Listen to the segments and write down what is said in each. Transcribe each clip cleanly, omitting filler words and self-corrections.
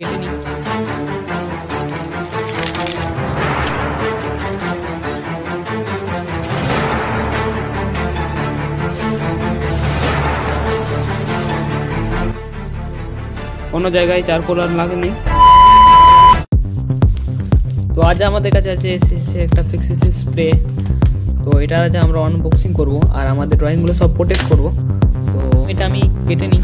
কেটে নিই। কোনো জায়গায় চারকোল আর লাগেনি। তো আজ আমাদের কাছে আছে এসেছে একটা ফিক্সিটি স্প্রে। তো এটা আজ আমরা আনবক্সিং করব আর আমাদের ড্রয়িংগুলো সব প্রোটেক্ট করব। তো এটা আমি কেটে নিই।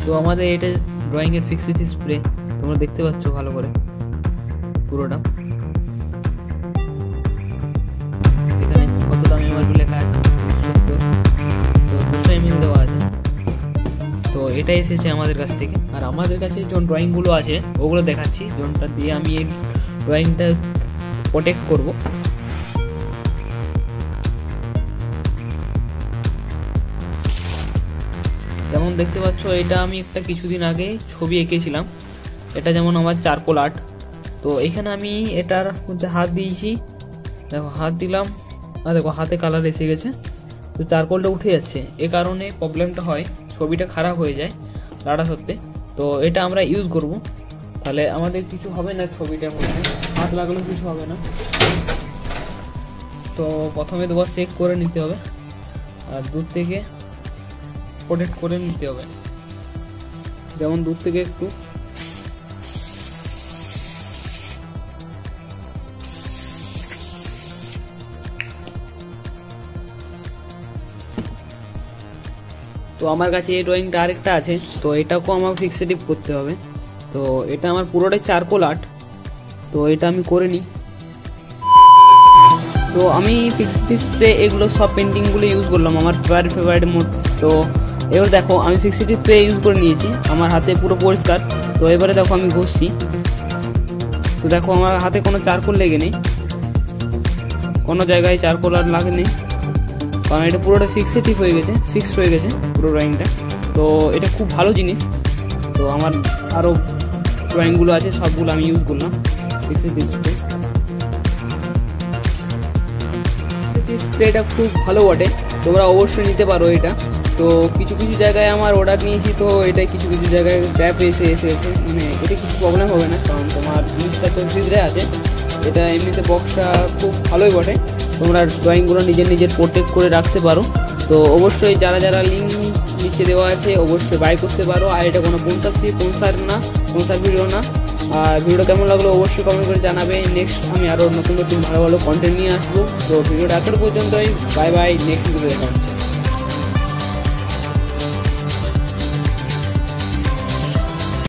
তো আমাদের এটা ড্রয়িংয়ের ফিক্সিটি স্প্রে, তোমরা দেখতে পাচ্ছ ভালো করে পুরোটা। এখানে কত দাম এমআরপি লেখা আছে 70, তো 200 ml দেওয়া আছে। তো এটা এসেছে আমাদের কাছ থেকে। আর আমাদের কাছে যে ড্রয়িংগুলো আছে ওগুলো দেখাচ্ছি, যেটা দিয়ে আমি এই ড্রয়িংটা প্রোটেক্ট করব। যেমন দেখতে পাচ্ছ, এটা আমি একটা কিছুদিন আগে ছবি এঁকেছিলাম। এটা যেমন আমার চারকোল আর্ট। তো এখানে আমি এটার মধ্যে হাত দিয়েছি, দেখো হাত দিলাম আর দেখো হাতে কালার এসে গেছে। তো চারকোলটা উঠে যাচ্ছে, এ কারণে প্রবলেমটা হয়, ছবিটা খারাপ হয়ে যায় লাড়া সত্ত্বে। তো এটা আমরা ইউজ করব, তাহলে আমাদের কিছু হবে না, ছবিটার মধ্যে হাত লাগলেও কিছু হবে না। তো প্রথমে দুবার চেক করে নিতে হবে আর দূর থেকে প্রোটেক্ট করে নিতে হবে। যেমন দূর থেকে একটু তো আমার কাছে এই ড্রয়িংটা আরেকটা আছে, তো এটাকেও আমাকে ফিক্সেটিভ করতে হবে। তো এটা আমার পুরোটাই চারকোল আর্ট, তো এটা আমি করে নিই। তো আমি ফিক্সেটিভ স্প্রে এগুলো সব পেন্টিংগুলো ইউজ করলাম আমার ফেভারিটের মধ্যে। তো এবার দেখো আমি ফিক্সিটি স্প্রে ইউজ করে নিয়েছি, আমার হাতে পুরো পরিষ্কার। তো এবারে দেখো আমি ঘষছি, তো দেখো আমার হাতে কোনো চারকোল লেগে নেই, কোনো জায়গায় চারকোল আর লাগেনি, কারণ এটা পুরোটা ফিক্সিটিভ হয়ে গেছে, ফিক্সড হয়ে গেছে পুরো ড্রয়িংটা। তো এটা খুব ভালো জিনিস। তো আমার আরও ড্রয়িংগুলো আছে সবগুলো আমি ইউজ করলাম ফিক্সিটি স্প্রে। স্প্রেটা খুব ভালো বটে, তোমরা অবশ্যই নিতে পারো এটা। তো কিছু কিছু জায়গায় আমার অর্ডার নিয়েছি, তো এটা কিছু কিছু জায়গায় গ্যাপ এসে মানে এটা কিছু প্রবলেম হবে না, কারণ তোমার জিনিসটা তো ভিতরে আছে। এটা এমনিতে বক্সটা খুব ভালোই বটে, তোমরা ড্রয়িংগুলো নিজের নিজের প্রোটেক্ট করে রাখতে পারো। তো অবশ্যই যারা যারা লিঙ্ক নিচে দেওয়া আছে অবশ্যই বাই করতে পারো। আর এটা কোনো স্পন্সর ভিডিও না। আর ভিডিওটা কেমন লাগলো অবশ্যই কমেন্ট করে জানাবে। নেক্সট আমি আরও নতুন নতুন ভালো ভালো কন্টেন্ট নিয়ে আসবো। তো ভিডিওটা এত পর্যন্তই, বাই বাই, নেক্সট ভিডিও দেখা হচ্ছে।